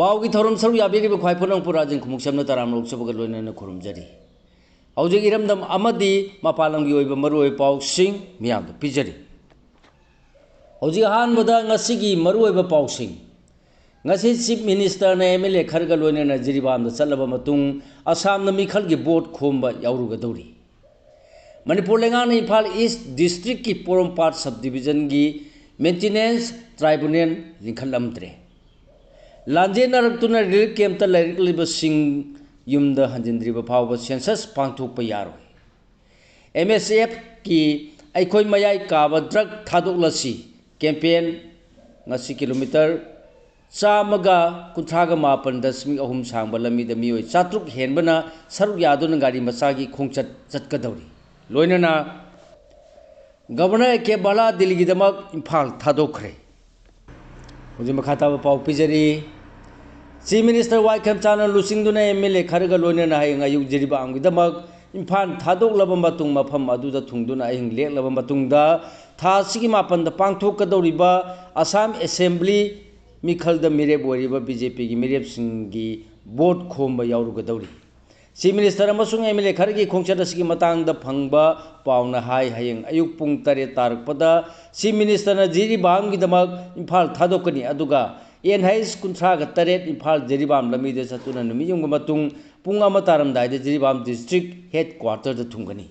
पाव की थौरम सरू याबीरी ख्वाई फुनंग पुराजिन खुमुक्समना तराम Lok Sabha लोइनना खुरुमजरी हौजिक इरमदम अमदी मपालंगी ओइबा मरुओइ पाउसिंग मियाम पिजरी हौजिक हानबदा ngasiगी मरुओइबा पाउसिंग ngasi chief minister ने एमएलए खरगा लोइनना जिरिबाम दा चलबा मतुंग असम न मिखल की बोट खोमबा याउरुगा दौरी मणिपुर लेंगान इम्फाल ईस्ट डिस्ट्रिक्ट की पोरमपाट सब डिवीजन की मेंटेनेंस ट्राइब्यूनल लिंखलमद्रे लांजेन नरक्तुना रिलीफ कैंप लाइरिकलिबसिंग युमदा हंजिंद्रिबा फावबा सेंसस पांथोकपा यारोय एमएसएफ की अखोई मयाई काबा ड्रग थादोकलसी कैंपेन ngasi किलोमीटर चामगा कुंथ्रागा मापन दशमिक अहुम सांबा लमीदा मियोय चात्रुक हेनबना सरुक यादुना गाड़ी मचागी खोंगचत चटकदौरी लोइनना गवर्नर के बाला दिल्लीगिदमक इम्फाल थादोखरे हुजि मखाताबा पाव पिजरी चीफ मिनिस्टर वाई खेमचाना लुसिंगदुना एमएलए खरगा लोइनना हायंग अयुक जिरिबा आंगिदमक इम्फाल थादोकलबा मतुंग मफम अदुदा थुंगदुना अहिंग लेकलबा मतुंगदा था सिगी मापनदा पांथोकदौरिबा असम असेंबली मिखल मिरेब ओरिबा बीजेपी की मिरेब सिंगी बोट खोमबा याउरुगदौरी चीफ मिनिस्टर अमसुंग एमएलए खरगी खोंगचत असगी मतंगदा फंगबा पावना हाय हायंग अयुक पुंग 8 तारकपदा चीफ मिनिस्टर जिरिबामगिदमक इम्फाल थादोकनी अदुगा एनहाइस 38 इम्फाल जिरिबाम लमीदे चतुना नुमियुंग मतुंग पुंग अमा तारमदाइदे जिरिबाम डिस्ट्रिक्ट हेडक्वार्टर दा थुंगनी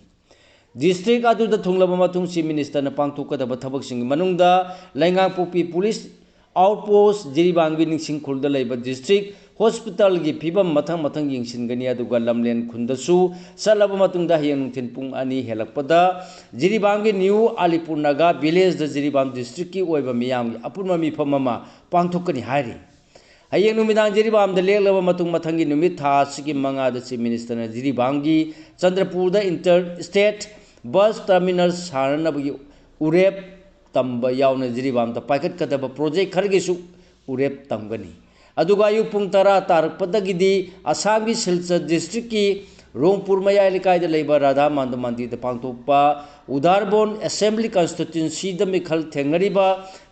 डिस्ट्रिक्ट अदुदा थुंगलबा मतुंग चीफ मिनिस्टर पांथोकदबा थबकसिंग मनुंगदा लैंगापोपी पुलिस आउटपोस्ट जिरिबांगी निंगसिंग खुलदा लैबा डिस्ट्रिक्ट हॉस्पिटल की फिबम मथंग मथंग यिंगसिनगनी अदुगा लमलेन खुंदसु चलबा मतुंगदा हयंग नुंथिन पुंग अनि हेलकपदा जिरिबांगी न्यू अलीपुर नगा विलेज द जिरिबाम डिस्ट्रिक्ट की ओइबा मियाम अपुरमा मिफम अमा पांथोकनी हायरि हयंग नुमिदांग जिरिबाम द लेकलबा मतुंग मथंगी नुमित था सिगी मंगा द चीफ मिनिस्टर जिरिबांगी चंद्रपुर द इंटर स्टेट बस टर्मिनल सारनबगी उरेप तंबा यावना जिरिबाम द पाइखटकदबा प्रोजेक्ट खरगेसु उरेप तंगनी अदुगा अयुक पुंग 10 तारकपदगिदी असम की सिलचर डिस्ट्रिक्ट की रोंगपुर मयाई लेकायद लेबा राधा मांदमांदी द पांगथोकपा उदारबोन असेंबली कॉन्स्टिट्यूंसी द मिखल थेंगरीबा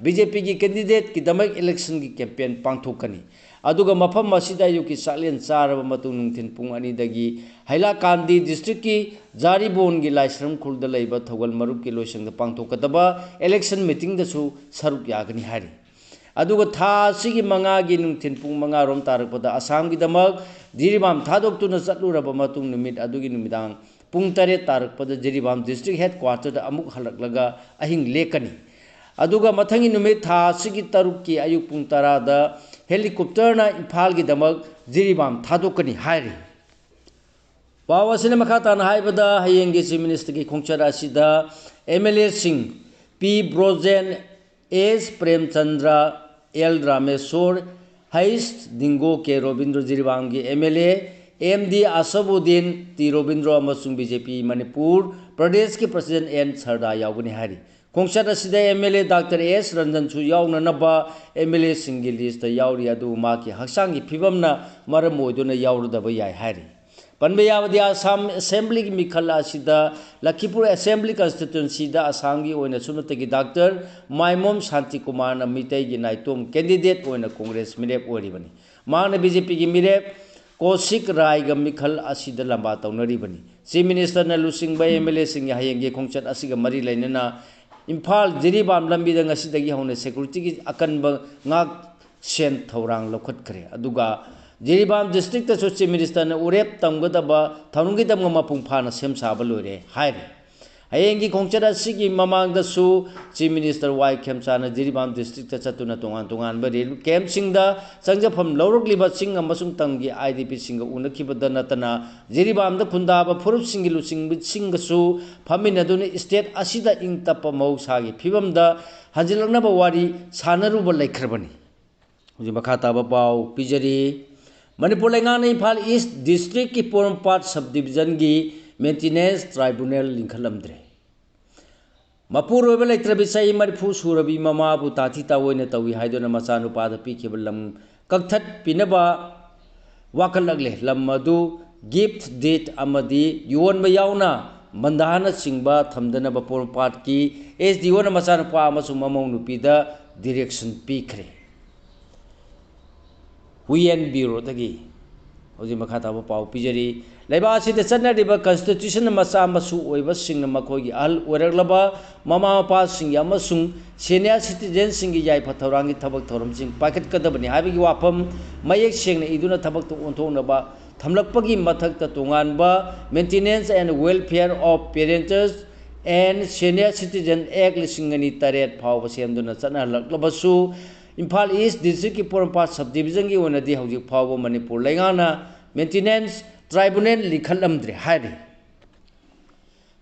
बीजेपी की कैंडिडेट की दमक इलेक्शन की कैंपेन पांगथोकनी अदुगा मफम मसिदा अयुकी सालेन चारबा मतुंग नुंथिन पुंग अनिदगी हैलाकांदी डिस्ट्रिक्ट की जारीबोन की लाइश्रम खुलद लेबा थौगल मरुप की लोइसंग पांगथोकदबा इलेक्शन मीटिंग दसु सरुक यागनी हारी अदुगा था सिगी मंगा की नुंथिन पुंग मंगा रोम तारकपदा असम की दमक जिरिबाम थादोक्तुना चटलुरबा मतुंग नुमित अदुगी नुमिदांग पुंग 8 तारकपदा जिरिबाम डिस्ट्रिक्ट हेडक्वार्टर दा अमुक हलकलगा अहिंग लेकनी अदुगा मथंगी नुमित था सिगी तरुक की अयुक पुंग 10 दा हेलीकॉप्टरना इम्फाल की दमक जिरिबाम थादोकनी हायरि पावसिना मखाताना हायबदा हयंगी चीफ मिनिस्टर की खोंगचरा असिदा एमएलए सिंह P Brojen S Premchandra L Rameshwar हाइस दिंगो के रोबिंद्र जिरिबाम की MLA MD Asabuddin T Robindro अमसुंग बीजेपी मणिपुर प्रदेश के प्रेसिडेंट एन सरदा यावगनी हारी खोंगचत असिदा एमएलए डॉक्टर एस रंजन सु यावननबा एमएलए सिंगी लिस्ट यावरी अदु माकी हक्सांगी फिबमना मरम ओइदुना यावरदबा याय हारी पनबे यावदी असम असेंबली की मिखल असिदा लखीपुर असेंबली कॉन्स्टिट्यूंसी दा असम की ओइना सुनतगी डॉक्टर माइमोम शांति कुमार ना मितै की नाइतोम कैंडिडेट ओइना कांग्रेस मिरेप ओरिबनी मांगना बीजेपी की मिरेप कोशिक राय ग मिखल असिदा लंबा तौनरिबनी चीफ मिनिस्टर ना लुसिंगबा एमएलए सिंग हयंगे खोंगचत असिगा मरी लेनना इम्फाल जिरिबाम लंबीदा ngasiदगी हौने सिक्योरिटी की अकनबा ngak सेन थौरांग लखतखरे अदुगा जिरिबाम डिस्ट्रिक्ट चीफ मिनिस्टर ने उरेप तमगदबा थौनुंगिदम मपुंग फाना सेम साबा लोरे हायरे हयेंगी खोंगचरा सिगी ममांगदसु चीफ मिनिस्टर वाई खेमचाना जिरिबाम डिस्ट्रिक्ट चतुना तोंगान तोंगान बा रेल कैंप सिंगदा संगजफम लौरकलिबा सिंग अमसुंग तंगी आईडीपी सिंग उनखिबदा नतना जिरिबाम द खुंदाबा फुरुप सिंगी लुसिंग सिंगसु फमिनदुने स्टेट असिदा इंगतप मौसागी फिबमदा हजिलनबा वारी सानरुबा लेखरबनी हुजि मखाताबा पाव पिजरी मणिपुर लेंगान इम्फाल ईस्ट डिस्ट्रिक्ट की पोरमपाट सब डिवीजन की मेंटेनेंस ट्राइब्यूनल लिंखलमद्रे मपुर ओइबा लेत्रबि सही मरफू सुरबी ममाबु ताथी तावोइना तवी हाइदोना मचानुपादा पीखिबा लम कक्थत पिनबा वाखलगले लम मदु गिफ्ट डेट अमदी योनबा यावना मंदाना सिंगबा थमदनबा पोरमपाट की एसडीओ ना मचानुपा अमसु ममौ नुपीदा डायरेक्शन पीखरे हुयेन ब्यूरोदगी हौजी मखा ताबा पाव पिजरी लेबासिद चन्नरिबा कॉन्स्टिट्यूशन मचा मसु ओइबा सिंग मखोगी अहल ओरगलबा ममा मपा सिंग अमसुंग सीनियर सिटीजन सिंग याय फथौरांगी थबक थौरम सिंग पाकेट कदबनी हाबिगी वाफम मयेक सेंगना इदुना थबक तो ओंथोंनबा थमलकपगी मथकता तोंगानबा maintenance and welfare of parents and senior citizen act लिसिंगनी तरेट फाव सेमदुना चनहलकलबसु इम्फाल ईस्ट डिस्ट्रिक्ट की पोरंपाट सब डिवीजन की ओनदी हौजिक फाव मणिपुर लेगाना मेंटेनेंस ट्राइब्यूनल लिखलमद्रे हारि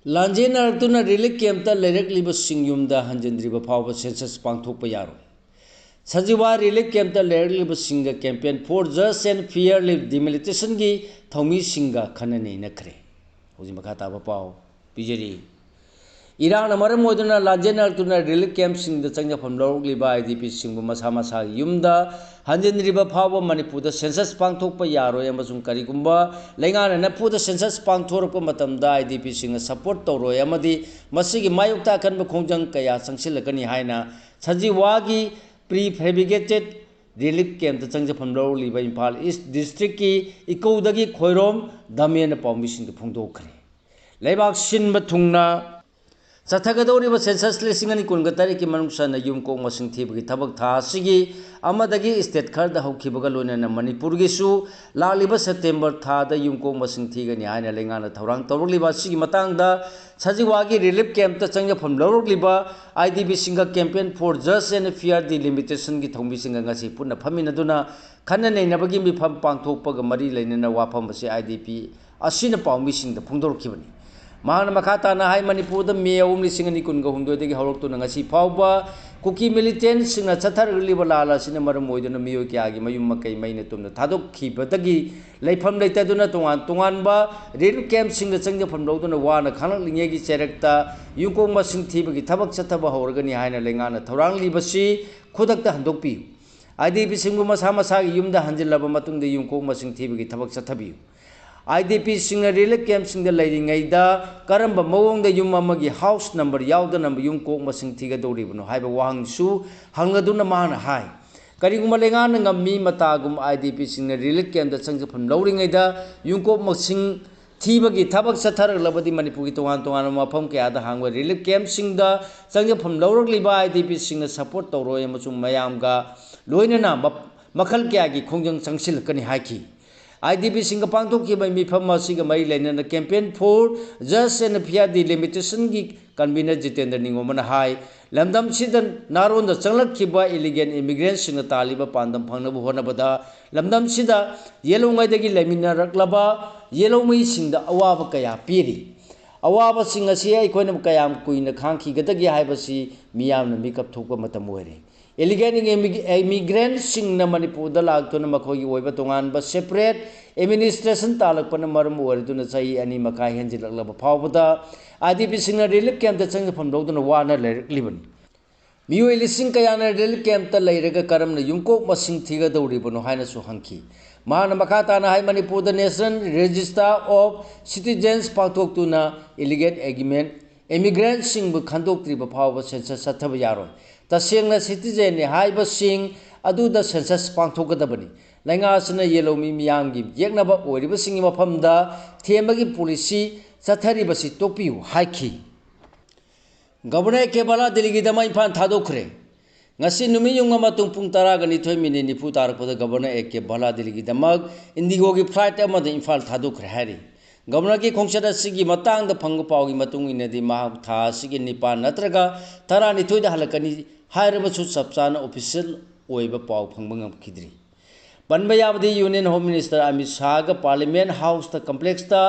लांजेनरतुना रिलीफ कैंपता लेरकलिब सिंगयुमदा हंजंद्रिब फाव सेंसस पांगथोकपा यारो सजीवा रिलीफ कैंपता लेरकलिब सिंग campaign for just and fair delimitation की थौमी सिंग खनने नखरे हौजि मखा ताबा पाव पिजरी इरान मरम मोदना लांजेनरतुना रिलीफ कैंप सिंग चंगफम लौरकलिब आईडीपी सिंग मसा मसा युमदा हंजंद्रिब फाव मणिपुर सेंसस पांगथोकपा यारो अमसुंग करिगुंबा लेंगाना नपुद सेंसस पांगथोरप मतमदा आईडीपी सिंग सपोर्ट तौरो अमदी मसिगी मायुक्ता कनब खोंजंग कया संगसिलकनी हाइना सजीवागी प्री फैब्रिकेटेड रिलीफ कैंप चंगफम लौरकलिब इम्फाल ईस्ट डिस्ट्रिक्ट की इकौदगी खोइरोम दमेन पाउमिसिंग फोंदोखरे लेबाक सिनब थुंगना चथगदौरिब सेंसस लिसिंगनी कुनगतरी की मनुषना युमकों मसिंग थीबगी थबक था सिगी अमदगी स्टेट खरदा हौखिबगा लोनना मणिपुर गिसु लालिब सेप्टेम्बर थादा युमकों मसिंग थीगनी हाइना लेंगाना थौरांग तौरकलिबा सिगी मतंगदा सजीवागी रिलीफ कैंप चंगफम लौरकलिबा आईडीबी सिंगा campaign for just and fair delimitation की थौमी सिंगा ngasi पुनः फमिनदुना खन्ना नैनबगी मिफम पांगथोकपगा मरी लेनना वाफम बसे आईडीपी असिना पाउमी सिंग फोंदोरखिबनी मान मखाताना हाई मणिपुर मे अहम लिसिंग अनि कुनगा हुमदोदगी हौरक्तुना ngasi फावबा कुकी मिलिटेंट सिंगना चथरलिबा लाला सिना मरम ओइदुना मियोय क्यागी मयुम मकई मैना तुमना थादोखिबदगी लेफम लेतदुना तोंगान तोंगानबा रिलीफ कैंप सिंग चंगफम लौदुना वाना खानलिंगेगी चेरक्ता युकों मसिंग थीबगी थबक चथबा हौरगनी हाइना लेंगाना थौरांग लिबसी खुदक्ता हंदोकपी आईडीपी सिंग मसा मसागी युमदा हंजिलबा मतुंगदा युकों मसिंग थीबगी थबक चथबियु आईडीपी सिंग रिलीफ कैंप सिंग लेरिंगैदा करंब मवोंग युम अमगी हाउस नंबर यावदना युम कोक मसिंग थीगदौरिबनो हाइबा वाहंगसु हंगदुना मान हाय करिगुम लेंगाना ngami matagum आईडीपी सिंग रिलीफ कैंप चंगफम लौरिंगैदा युम कोक मसिंग थीबगी थबक चथरलबदी मणिपुर की तोंगान तोंगान मफम कयादा हांगवा रिलीफ कैंप सिंग चंगफम लौरकलिबा आईडीपी सिंग सपोर्ट तौरोय अमसुंग मयामगा लोइनना मखल कयागी खोंजंग चंगसिलकनी हाइकी आईडीपी सिंग पांगथोकखिबा मिफम असिगा मरी लेनना campaign for just and fair delimitation की कन्वीनर जितेंद्र निंगोमना हाई लमदम सिदा नारोंद चंगलखिबा इलीगल इमिग्रेंट सिंग तालिबा पांदम फंगनब होनबदा लमदम सिदा येलोंगाइदगी लेमिनरक्लबा येलोमई सिंग अवाब कया पीरी अवाब सिंग असि अखोइना कयाम कुइना खांखिगदगी हाइबसी मियामना मिकअप थोकपा मतम ओइरे इलीगल इमिग्रेंट सिंग मणिपुर लाक्तुना मखोगी ओइबा तोंगानबा सेपरेट एडमिनिस्ट्रेशन तालकपना मरम ओइरदुना चाही अनि मखा हेंजिलकलबा फावबदा आईडीपी सिंग रिलीफ कैंप चंगफम लौदुना वाना लेरकलिबनी मियोय लिसिंग कयाना रिलीफ कैंप लेरगा करमना युमकोक मसिंग थीगदौरिबनो हाइनासु हंखी मान मखाताना हाई Manipur national register of citizens पांगथोकतुना इलीगल इमिग्रेंट सिंग खंदोक्त्रिबा फावबा सेंसस चथब यारोय तसेंगना सिटीजन ने हाइबसिंग अदुदा सेंसस पांगथोकदबनी लैंगासना येलोमी मियांगी येकनबा ओइरिबसिंग मफमदा थेमबगी पॉलिसी चथरिबसी तोपियु हाइखी गवर्नर केबला दिल्लीगीदमा इम्फाल थादोखरे ngasi numi yunga matung pung 12 minute nifu tarakpada governor ek bhala diligidamag indigo gi flight amada imphal thadukre hari governor ki khongchada sigi matang da phang pau gi matung inadi ma tha sigi nipan natraga tara nithoi da halakani hairaba su sapchana official oiba pau phangba ngam khidri banba yabdi union home minister amit shah ga parliament house ta complex ta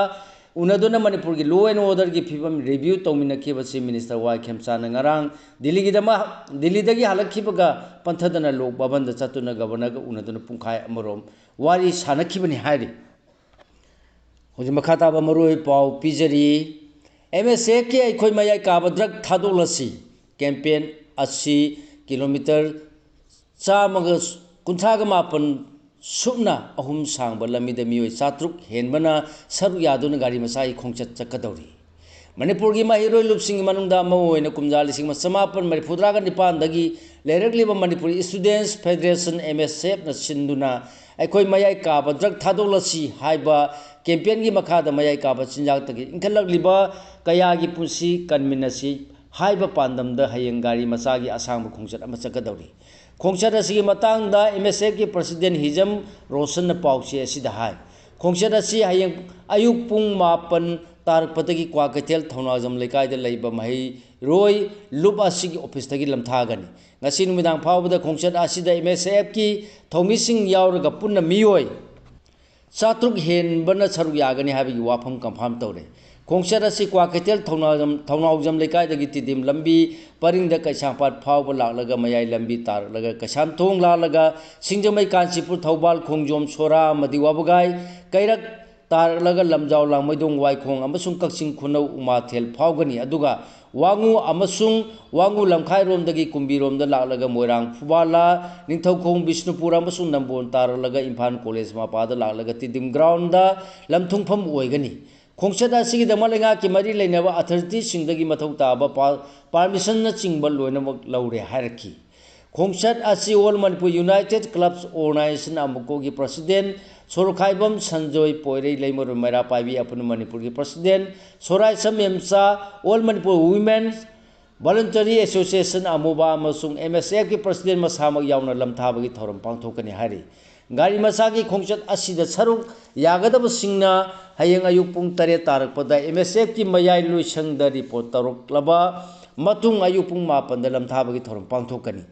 उनदुना मणिपुर की law and order की फिवम review तौमिनखिबसी minister Y खेमचाना ngarang दिल्लीदगी हलखिबगा पंथदना Lok Bhavan चतुना governor का उनदुना पुंखाय अमरोम वारी सानखिबनी हाइरि होजि मखाताबा मरोय पाउ पिजरी एमएसए के अखोय मयाय काबा ड्रग थादोलसी कैंपेन अस्सी किलोमीटर चामगा कुंथागा मापन सुपना अहुम सांग लमीद मियोय चात्रुक हेनबना सरुक यादुना गाड़ी मसाई खोंचत चक्कदौरी मणिपुर की महिरोय लुपसिंग मनुंगदा मओयना कुमजा लिसिंग समापन मणिपुद्रागा निपान दगी लेरकलिबा मणिपुर स्टूडेंट्स फेडरेशन एमएसएफ न सिंदुना अखोई मयाई काब ड्रग थादोलसी हाइबा कैंपेन की मखादा मयाई काब चिंजाक तगी इंखलगलिबा कयागी पुंसी कन्मिनसी हाइबा पांदमदा हयेंग गाड़ी मचा की असांग खोंचत अमा चकदौरी खोंचत असि मतंगदा एमएसएफ की प्रेसिडेंट हिजम रोशन पाउचे असिदा हाय खोंचत असि हयेंग अयुक पुंग मापन तारपतगी क्वा कैथेल थौनाजम लेकायदा लैबा मही रोय लुप असिगी ऑफिस तगी लमथागनी ngasi numidang phawbada khongchat asida MSF ki thaumising yauraga punna mioi chatruk hen bana saruk yagani habigi wafam confirm tawre khongchat asi kwa ketel thaunaujam lekai dagi tidim lambi paringda kaisangpat phawba laklaga mayai lambi tar laga kasam thong laga singjamai kanchipur thawbal khongjom sora madi wabugai kairak tar laga lamjau langmaidong waikhong amasung kaksing khunau umathel phawgani aduga wangu amasung wangu lamkhai rom dagi kumbi rom da laklaga moirang phubala ningthaukhong bisnupur amasung nambon tar laga imphal college ma pa da laklaga tidim ground da lamthungpham oigani khongchada sigi da malenga ki mari leinaba authority sing dagi mathau ta ba permission na chingba loinamak laure hairaki khongchat asi all manipur united clubs organization amuko gi president Sorokhaibam Sanjoy Poirei Leimor Mera Paibi Apun Manipur ki president Sorai Samyamsa All Manipur Women's Voluntary Association Amuba Masung MSF ki president Masamak Yauna Lamthabagi Thoram Pangthokani Hari Gari Masaki Khongchat Asida Saruk Yagadaba Singna Hayang Ayuk Pung Tare Tarakpada MSF ki Mayai Luisang da report Tarok Laba Matung Ayuk Pung Mapan da Lamthabagi Thoram Pangthokani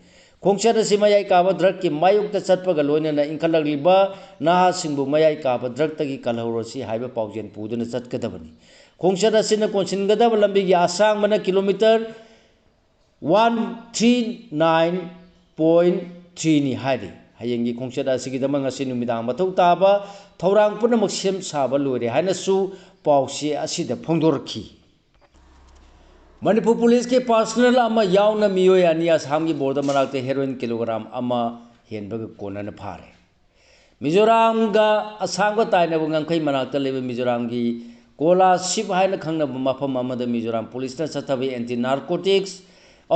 Khongchat asi mayai kaba drug ki mayuk ta chatpaga loinana inkhalagliba naha singbu mayai kaba drug tagi kalhorosi haiba paujen puduna chatkadabani khongchat asina konsingadaba lambi gi asang mana kilometer 139.3 ni hari hayengi khongchat asigi damang asi numidang mathau taba thaurang punamak sem saba loire haina su pausi asida phongdorki Manipur Police के personal अमा यावना मियोय अनि असम की board मनाते heroin kilogram अमा हेनबग Conan फारे मिजोराम गा असम को ताइनब ngंखै मनाते लेब मिजोराम की कोला शिप हाइन खंगनब मफम अमद मिजोराम पुलिस न सतबे एंटी नारकोटिक्स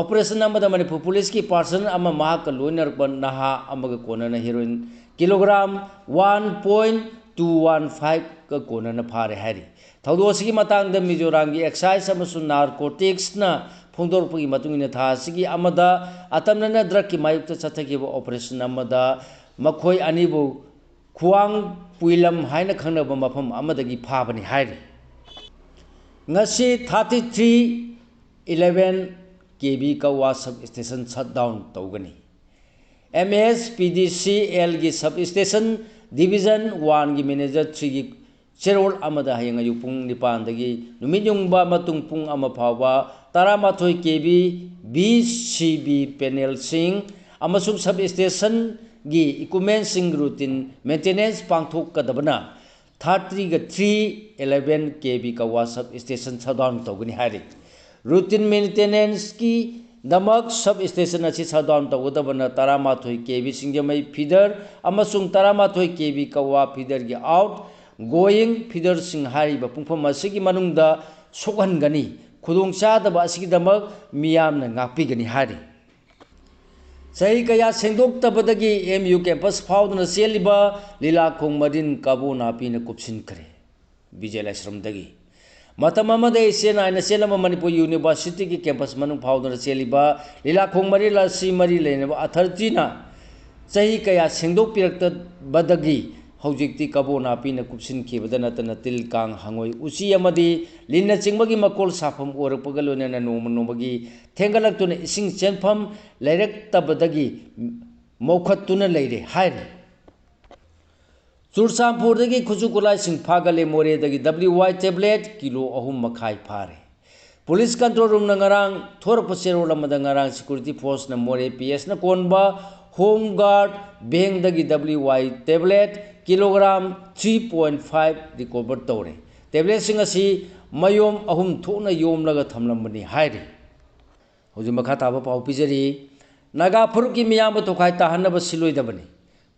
ऑपरेशन अमद मणिपुर पुलिस की पर्सनल अमा महाक लोइनर बन नहा अमग कोनन हेरोइन किलोग्राम 1.215 का कोनन फारे हैरी थौदोसगी मतंग द मिजोराम की एक्साइज अमसु नारकोटिक्स ना फोंदोरपगी मतुंगिना थासिगी अमदा अतमनना ड्रग की मायुक्त चथगिबो ऑपरेशन अमदा मखोय अनिबो खुवांग पुइलम हाइना खंगनब मफम अमदगी फाबनी हाइरी ngasi 3311 kb का वा सब स्टेशन शट डाउन तौगनी MSPDCL की सब स्टेशन डिवीजन 1 की मैनेजर 3 की Serol amada hayang ayupung nipandagi numiyungba matungpung amapawa taramathoy kb BCB panel sing amasung sub station gi equipment sing routine maintenance pangthok kadabana 311 kb ka wa sub station shutdown togani hari routine maintenance ki damak sub station achi shutdown togodabana taramathoy kb singjamai feeder amasung taramathoy kb ka wa feeder gi out going feeder sing hari ba pungpham asigi manungda sokhangani khudong chadaba asigi damak miyamna ngakpigani hari sahi kaya sengdok tabadagi MU campus faudna seliba lila khongmarin kabu napi na kupsin kare Vijay Ashram dagi matam amada sena ina selama Manipur University ki campus manung faudna seliba lila khongmari la simari lena authority na sahi kaya sengdok pirakta badagi Hojikti kabo napi na kupsin kibadana tanatil kang hangoi usi amadi linna chingbagi makol safam orapagalo na nomagi thengalak tuna ising chenpham lairak tabadagi mokhat tuna leire haire Chursampur dagi khusukulai sing phagale more dagi WY tablet kilo ahum makhai phare Police control room na ngarang thorpasero lamada ngarang security force na more PS na konba home guard beng dagi WY tablet kilogram 3.5 recover tore tablet sing asi mayom ahum thona yom laga thamlambani hairi hoji makha taba pau pijari naga phuruki miyam to khai ta hanaba siloi dabani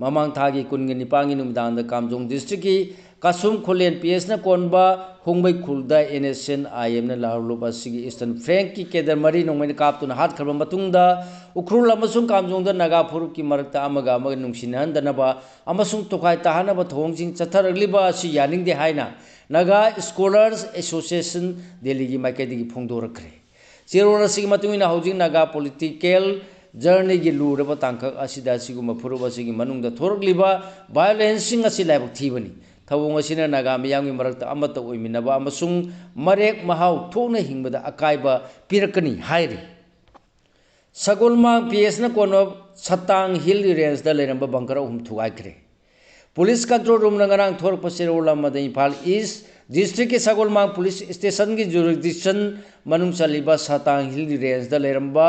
mamang thagi kungi nipangi numdang da kamjong district ki कासुम खोलेन PS ना कोनबा होंगबै खुलदा NSN IM ना लारुलुबा सिगी eastern Frank की केदर मरी नोंगमैन कापतुना हाथ खरबा मतुंगदा उखरुल अमसुंग कामजोंदा नागा फुरुप की मरकता अमगा अमगा नुंगसिनहंदनबा अमसुंग तोखाय ताहानबा थोंगजिंग चथरगलिबा असि यानिंगदे हायना Naga scholars association Delhi की माइकेदगी फोंदोरखरे चेरोल असि मतुंगिना हौजिंग नागा पॉलिटिकल जर्नी की लूरबा तांखक असिदा असिगुम फुरुब असिगी मनुंगदा थोरगलिबा वायलेंसिंग असि लाइबक थीबनी थवोंग असिना नागा मियांगी मरकता अमत ओइमिनबा अमसुंग मरेक महाव थोंगना हिंगबदा अकायबा पिरकनी हायरी सगोलमांग PS ना कोनो सतांग हिल रेंज दा लेरंबा बंकर अहुम थुगाइखरे पुलिस कंट्रोल रूम नंगरांग थोरक पसेरोला मदे इम्फाल ईस्ट डिस्ट्रिक्ट के सगोलमांग पुलिस स्टेशन की जुरिडिक्शन मनुंग चलिबा सतांग हिल रेंज दा लेरंबा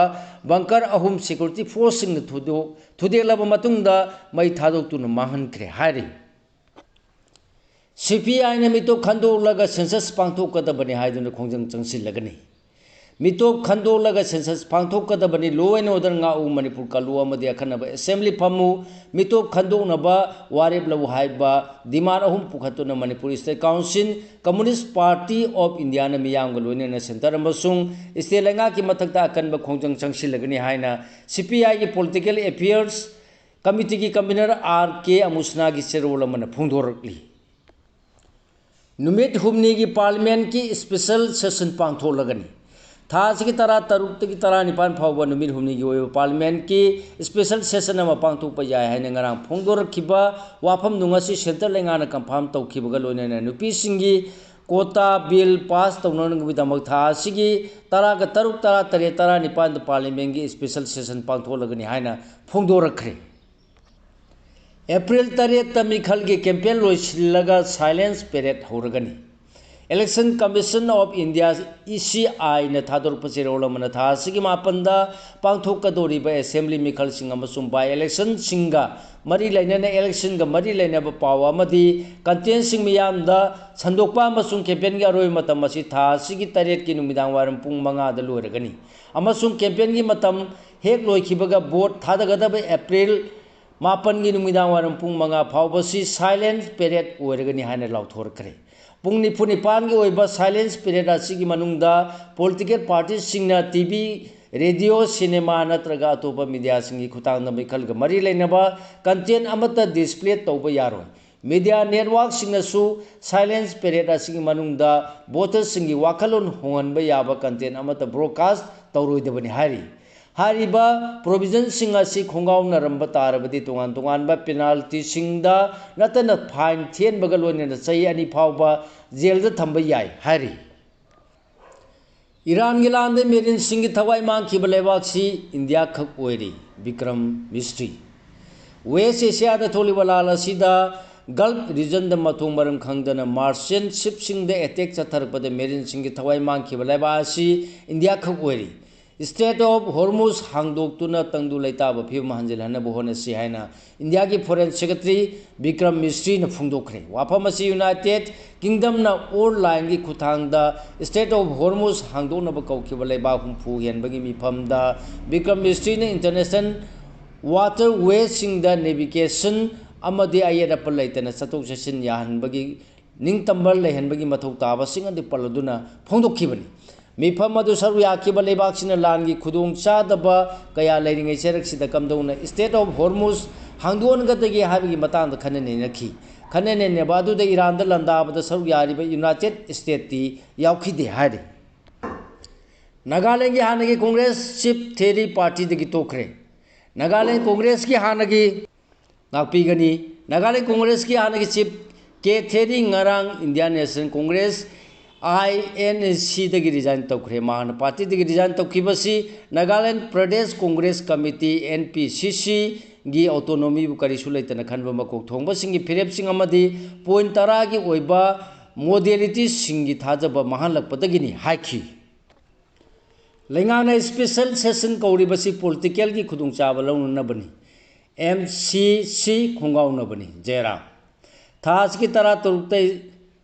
बंकर अहुम सिक्योरिटी फोर्स सिंग थुदेलबा मतुंगदा मई थादोक्तुना माहनखरे हायरी CPI ने मितोप खंदोलगा सेंसस पांथोकदबनी हायदुना खोंजंग चंगसिलगनी मितोप खंदोलगा सेंसस पांथोकदबनी लो एंड ऑर्डर ngaउ मणिपुर कालु अमदि अखनबा असेंबली फमु मितोप खंदोनबा वारेप लव हाइबा डिमांड अहुम पुखतुना Manipur state council communist party of India ने मियांग लोइनेना सेंटर अमसुंग स्टेट लेंगा की मथकता अकनबा खोंजंग चंगसिलगनी हायना CPI की पॉलिटिकल अफेयर्स कमिटी की कन्वीनर RK अमुसना की चेरोल मन फोंदोरकली नुमित हुमनी की पार्लियामेंट की स्पेशल सेशन पांथोलगनी थास की तरह तरुक की तरह निपान फाउबा नुमित हुमनी की पार्लियामेंट की स्पेशल सेशन अमा पांथोप याय हायना ngarang फोंदोरखिबा वाफम नुंगासी सेंटर लेंगाना कंफर्म तौखिबगा लोइनेना नुपी सिंगी कोटा बिल पास तौननगबिदमक थासिगी तरागा तरुक तरा तरे तरा निपान पार्लियामेंट की स्पेशल सेशन पांथोलगनी हायना फोंदोरखरे April 3 मिखल के कैंपेन लोइसिलगा साइलेंस पेरेड होरगनी election commission of India ECI ने थादोरप चेरोलमन थासिगी मापंदा पांथोकदोरिबा असेंबली मिखल सिंग अमसुम बाय इलेक्शन सिंगा मरी लेनेना इलेक्शन गा मरी लेनेबा पाव अमदी कंटेंट सिंग मियामदा संदोकपा अमसुम कैंपेन गी अरोय मतम असि थासिगी 3 की नुमिदांग वारम पुंग 5 दा लोरगनी अमसुम कैंपेन गी मतम हेक लोइखिबगा वोट थादगदबा April 5 की नुमिदांग वारम पुंग 5 फावबसी साइलेंस पेरेड ओरगनी हायना लाउथोरखरे पुंग 9 की ओइबा साइलेंस पेरेड असिगी मनुंगदा पॉलिटिकल पार्टी सिंगना टीवी रेडियो सिनेमा नत्रगा अतोपा मीडिया सिंगी खुतांगदा मिखलगा मरी लेनबा कंटेंट अमता डिस्प्ले तौबा यारोय मीडिया नेटवर्क सिंगसु साइलेंस पेरेड असिगी मनुंगदा वोटर सिंगी वाखलोन होंगनबा याबा कंटेंट अमता ब्रॉडकास्ट तौरोइदबनी हायरी हारिबा प्रोविजन सिंग असि खोंगाव नरंबा तारबदी तोंगान तोंगानबा पेनाल्टी सिंगदा नतन फाइन थेन बगल लोइनेना चई अनि फावबा जेल थंबा याय हारी ईरान की लांदे मेरिन सिंह की थवाई मांगखिबा लेबाकसी इंडिया खक ओइरी विक्रम मिस्ट्री वेस्ट एशिया दा थोलिबा लाल असिदा गल्फ रीजन द मथोंग मरम खंगदना मार्शियन शिप सिंग द अटैक चथरपद मेरिन सिंह की थवाई मांगखिबा लेबासी इंडिया खक ओइरी स्टेट ऑफ हॉर्मुज हांगदोक्तुना तंगदु लेताबा फिम हंजिलहनबो होनसी हायना इंडिया की फॉरेन सेक्रेटरी विक्रम मिस्ट्री न फुंगदोखरे वाफमसी यूनाइटेड किंगडम ना ऑनलाइन की खुथांगदा स्टेट ऑफ हॉर्मुज हांगदोनबा कौखिबा लेबा हुंफु हेनबगी मिफमदा विक्रम मिस्ट्री ने इंटरनेशनल वाटर वे सिंग द नेविगेशन अमदि आयरप लेतना चतोक चसिन याहनबगी निंगतंबर लेहनबगी मथौ ताबा सिंग अदि पलदुना फोंदोखिबनी मिफम अदु सरू याखिबा लेबाकसिना लानगी खुदोंग चादबा कया लेरिंगै चेरक्सिदा कमदौना स्टेट ऑफ हॉर्मुज हांगदोनगदगी हाबिगी मतांग खननेनखी खननेनेबा अदुदा ईरान द लंदाबदा सरू यारिबा यूनाइटेड स्टेट ती यावखिदे हायदे नागालैंड की हानगी कांग्रेस चीफ थेरी पार्टी दगी तोखरे नागालैंड कांग्रेस की हानगी नागपीगनी नागालैंड कांग्रेस की हानगी chief K Theri ngarang Indian national Congress INC दगी रिजाइन तौखरे मान पार्टी दगी रिजाइन तौखिबसी नागालैंड प्रदेश कांग्रेस कमिटी NPCC गी ऑटोनॉमी बु करिसु लेतना खनबा मकोक थोंबा सिंगी फिरेप सिंग अमदी पॉइंट 10 की ओइबा मोडेलिटी सिंगी थाजबा महालकपदगिनी हाइखी लेंगाना स्पेशल सेशन कौरिबसी पॉलिटिकल की खुदुंचाबा लौननबनी MCC खोंगावनबनी जेरा थाज की तरह तुरुक्तै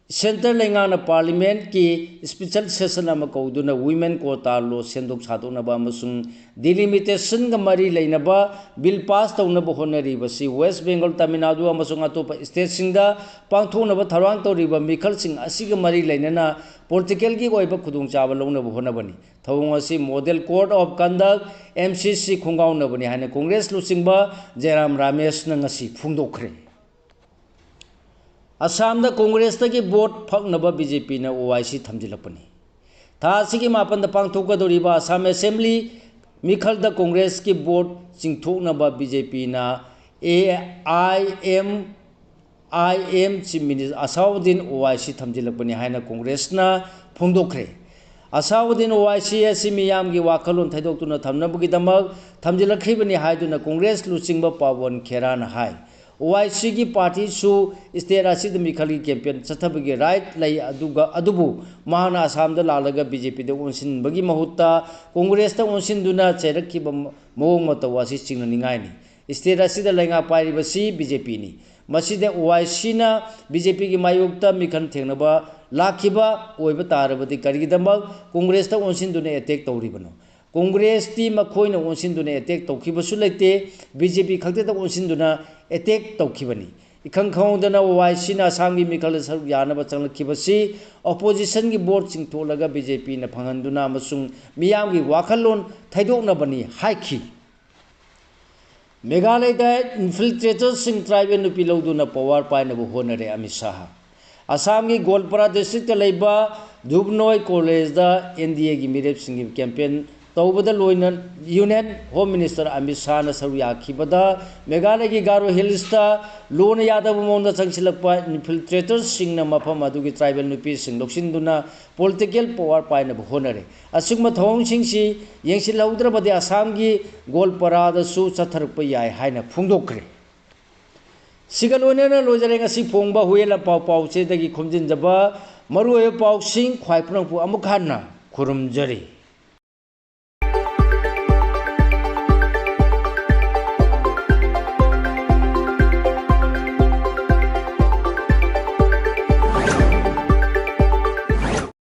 सेंटर लेंगाना पार्लियामेंट की स्पेशल सेशन कौदुना वुमेन कोटा लो सेंदोक सादोनबा अमसुंग डिलिमिटेशन ग मरी लेनबा बिल पास तौनब होनरीबसी वेस्ट बेंगल तमिलनाडु अमसुंग अतोप स्टेट सिंगदा पांथोनब थरवांग तौरिबा मिखलसिंग असिग मरी लेनना पॉलिटिकल की ओइबा खुदुंग चाबा लौनब होनबनी थौंग असि model code of conduct MCC खुंगाउनबनी हाने कांग्रेस लुसिंगबा जयराम रमेश नंगसी फुंगदोखरे असम कांग्रेस की वोट फकनब बीजेपी ने ओआईसी थमजिलपनी था की मापन पांथोकदोरीब असम असेंबली मिखल कांग्रेस की वोट चिंथोनब बीजेपी ने AIM chief minister Asaduddin Owaisi थमजिलपनी है कांग्रेस फोंदोखरे असाउद्दीन ओआईसी मियाम की वाखलोन थैदोक्तुना थमनबगीदमक थमजिलखरिबनी हाइदुना कांग्रेस लुचिंग पावन खेरान हाई ओआईसी की पार्टी सु स्टेट असिद मिखल की कैंपेन चथबगी राइट लई अदुबु महाना असम लालग बीजेपी ओनसिनबगी महुत्ता कांग्रेस ओनसिनदुना चैरखिब मवोंग मतौ असि चिंगनिंगाइनी स्टेट असिद लेंगा पाइरिबसी बीजेपी नि मसिदे ओआईसी ना बीजेपी की मायुक्ता मिखल थेंगनबा लाखिबा ओइबा तारबदी करिगिदमक कांग्रेस ओनसिनदुना अटैक तौरिबनो कांग्रेस ती मखोइना ओनसिनदुना अटैक तौखिबसु लेते बीजेपी खक्तेदा ओनसिनदुना अटैक तौखिबनी इखंग खौदना ओआईसी ना असम की मिखल सर यानब चंगलखिबसी ऑपोजिशन की वोट चिंथोलगा बीजेपी ना फंगनदुना अमसुंग मियाम की वाखलोन थैदोकनबनी हाइखी मेघालय इन्फिल्ट्रेटर्स ट्राइबल नुपी लौदुना पवार पाइनब होनरे अमित शाह असम की गोलपारा डिस्ट्रिक्ट लेबा धुबनोय कॉलेज NDA की मिरेप सिंह कैंपेन तौबद लोइन union home minister Amit Shah सरू याखिबद मेघालय की गारो हिल्स लोन यादव मौन चंगसिलप इन्फिल्ट्रेटर्स मफम अदुगी ट्राइबल नुपी लौसिंदुना पॉलिटिकल पावर पाइनब होनरे असुगम थौंगसिंगसी येंसिलहौद्रबदे असम की गोलपारादसु चथरप याय हाइना फुंगदोखरे सिगा लोइनना लोजरे ngasi फोंबा हुएला पाव पावचेदगी खुमजिनजबा मरुओय पावसिंग ख्वाइपुरंपु अमुक हन्ना खुरुमजरी।